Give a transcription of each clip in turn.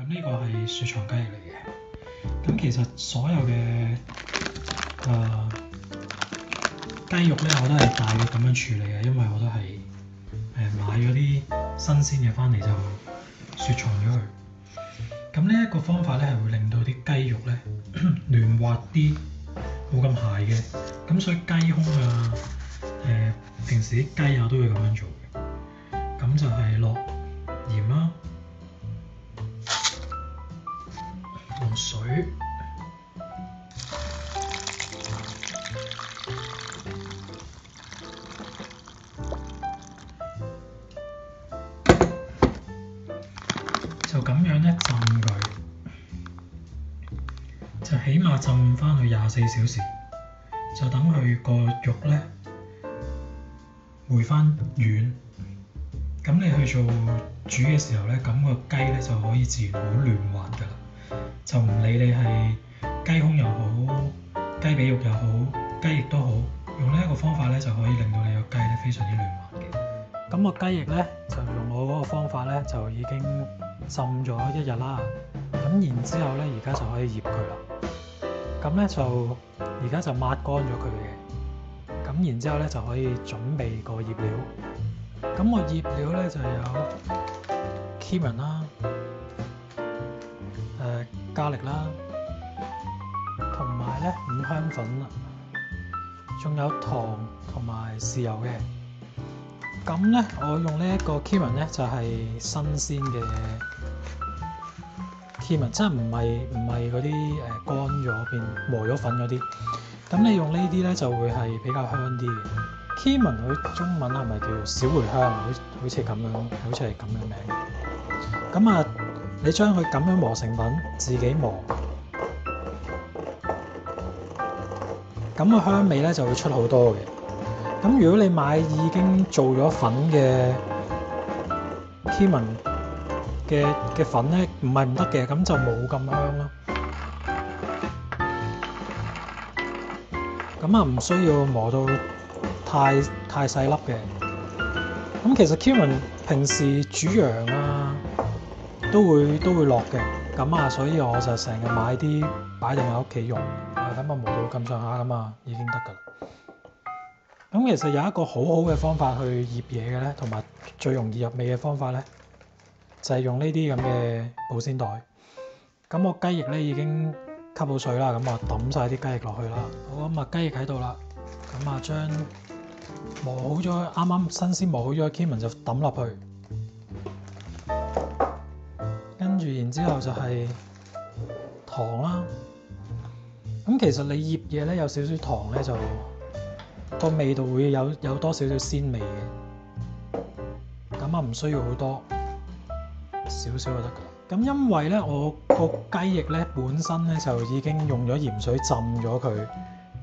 咁呢個係雪藏雞翼嚟嘅。咁其實所有嘅雞肉咧，我都係大約咁樣處理嘅，因為我都係買咗啲新鮮嘅翻嚟就雪藏咗佢。咁呢一個方法咧係會令到啲雞肉咧嫩滑啲，冇咁鞋嘅。咁所以雞胸啊，平時啲雞啊都會咁樣做嘅。咁就係落鹽啦，落水，就咁樣咧浸佢，就起碼浸翻去24小時，就等佢個肉咧回翻軟。咁你去做煮嘅時候咧，咁個雞咧就可以自然好嫩滑㗎啦，就唔理你係雞胸又好、雞髀肉又好、雞翼都好，用呢一個方法咧就可以令到你個雞咧非常之嫩滑嘅。咁個雞翼咧就用我嗰個方法咧就已經浸咗1日啦。咁然之後咧而家就可以醃佢啦。咁咧就而家就抹乾咗佢嘅。咁然之後咧就可以準備個醃料。咁我醃料咧就有 cumin 啦、加力啦，同埋咧五香粉啦，仲有糖同埋豉油嘅。咁咧我用呢一個 cumin 咧就係新鮮嘅 cumin， 即係唔係嗰啲乾咗變磨咗粉嗰啲。咁你用呢啲咧就會係比較香啲嘅。cumin 佢中文係咪叫小茴香？好似咁樣，好似係咁嘅名。咁啊，你將佢咁樣磨成粉，自己磨，咁個香味咧就會出好多嘅。咁如果你買已經做咗粉嘅 cumin 嘅粉咧，唔係唔得嘅，咁就冇咁香咯。咁啊，唔需要磨到太細粒嘅。咁其實 cumin 平時煮羊啊都會落嘅。咁啊，所以我就成日買啲擺定喺屋企用。咁啊磨到咁上下咁啊已經得㗎啦。咁其實有一個好好嘅方法去醃嘢嘅咧，同埋最容易入味嘅方法咧，就係用呢啲咁嘅保鮮袋。咁我雞翼咧已經吸到水啦，咁啊抌晒啲雞翼落去啦。好，咁啊雞翼喺度啦，咁啊將磨好咗啱啱新鮮磨好咗嘅 cumin 就抌落去，跟住然之後就係糖啦。咁其實你醃嘢咧有少少糖咧，就個味道會有多少少鮮味嘅。咁啊唔需要好多，少少就得㗎。咁因為咧我個雞翼咧本身咧就已經用咗鹽水浸咗佢，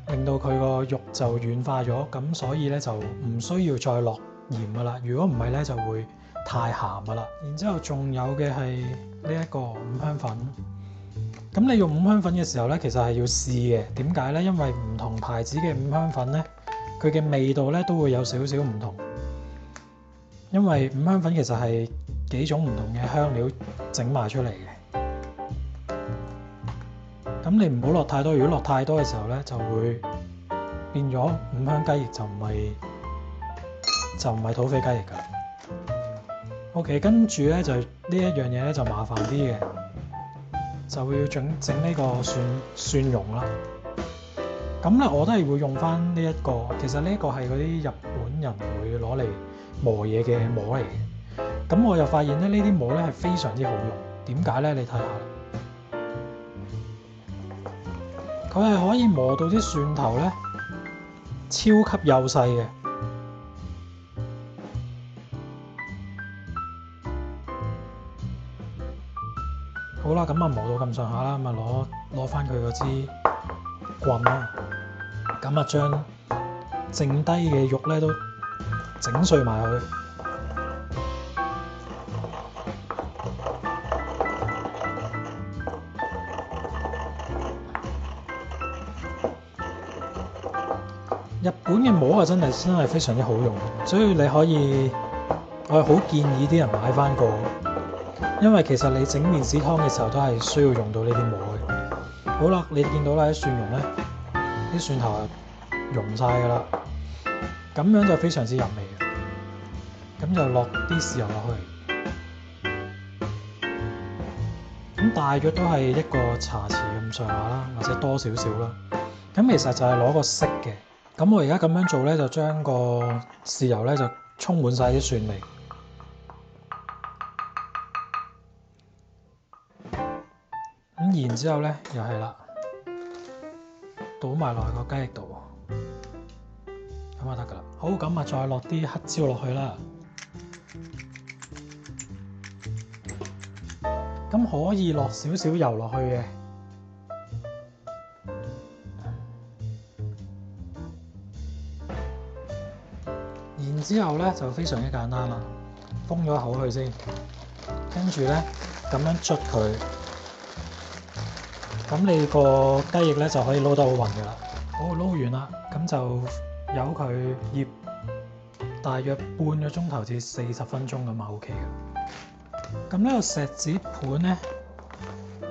令到佢個肉就軟化咗，咁所以咧就唔需要再落鹽㗎啦。如果唔係咧就會太鹹㗎啦。然之後仲有嘅係呢一個五香粉。咁你用五香粉嘅時候咧，其實係要試嘅。點解咧？因為唔同牌子嘅五香粉咧，佢嘅味道咧都會有少少唔同。因為五香粉其實係幾種唔同嘅香料整埋出嚟嘅。咁你唔好落太多，如果落太多嘅時候咧，就會變咗五香雞翼就唔係土匪雞翼㗎啦。OK， 跟住咧就呢一樣嘢咧就麻煩啲嘅，就會要整呢個蒜蓉啦。咁咧我都係會用翻呢一個，其實呢一個係嗰啲日本人會攞嚟磨嘢嘅磨嚟嘅。咁我又發現咧呢啲磨咧係非常之好用。點解咧？你睇下，佢係可以磨到啲蒜頭咧超級幼細嘅。好啦，咁啊磨到咁上下啦，咁啊攞翻佢嗰支棍啦，咁啊將剩低嘅肉咧都整碎埋佢。日本嘅磨啊真係非常之好用，所以你可以，我係好建議啲人買翻個因為其實你整麵豉湯嘅時候都係需要用到呢啲膜嘅。好啦，你見到啦，啲蒜蓉咧，啲蒜頭溶晒㗎啦，咁樣就非常之入味嘅。咁就落啲豉油落去，咁大約都係一個茶匙咁上下啦，或者多少少啦。咁其實就係攞個色嘅。咁我而家咁樣做咧，就將個豉油咧就充滿晒啲蒜味。咁然之後咧，又係啦，倒埋落個雞翼度，咁就得噶啦。好，咁啊再落啲黑椒落去啦。咁可以落少少油落去嘅。然之後咧就非常之簡單啦，封咗口佢先，跟住咧咁樣捽佢。咁你個雞翼咧就可以撈得好勻嘅啦。好，撈完啦，咁就由佢醃大約半個鐘頭至40分鐘咁啊 OK 嘅。咁呢個錫紙盤咧，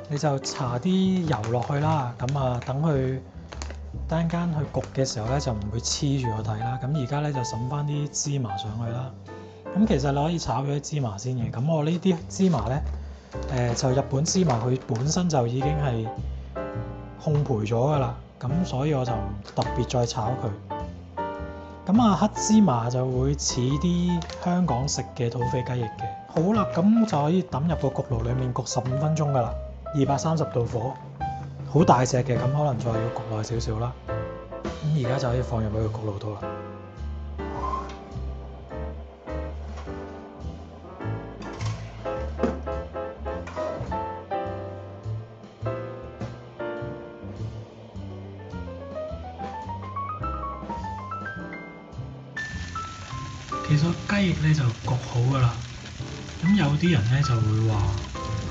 你就搽啲油落去啦。咁啊等佢單間去焗嘅時候咧，就唔會黐住個底啦。咁而家咧就揼翻啲芝麻上去啦。咁其實你可以炒咗啲芝麻先嘅。咁我呢啲芝麻咧，就日本芝麻，佢本身就已經係烘焙咗噶啦，咁所以我就唔特別再炒佢。咁啊黑芝麻就會似啲香港食嘅土匪雞翼嘅。好啦，咁就可以抌入個焗爐裡面焗15分鐘噶啦，230度火，好大隻嘅，咁可能再要焗耐少少啦。咁而家就可以放入去個焗爐度啦。其實雞翼咧就焗好噶啦，咁有啲人咧就會話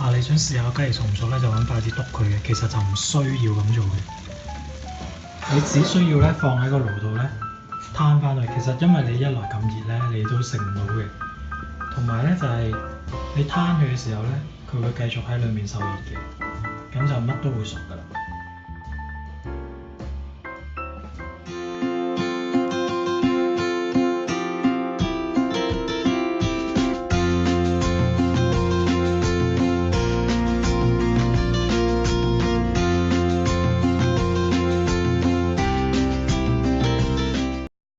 啊，你想試下個雞翼熟唔熟咧，就揾筷子篤佢嘅，其實就唔需要咁做嘅，你只需要咧放喺個爐度咧攤翻去。其實因為你一來咁熱咧，你都食唔到嘅，同埋咧就係你攤佢嘅時候咧，佢會繼續喺裡面受熱嘅，咁就乜都會熟噶啦。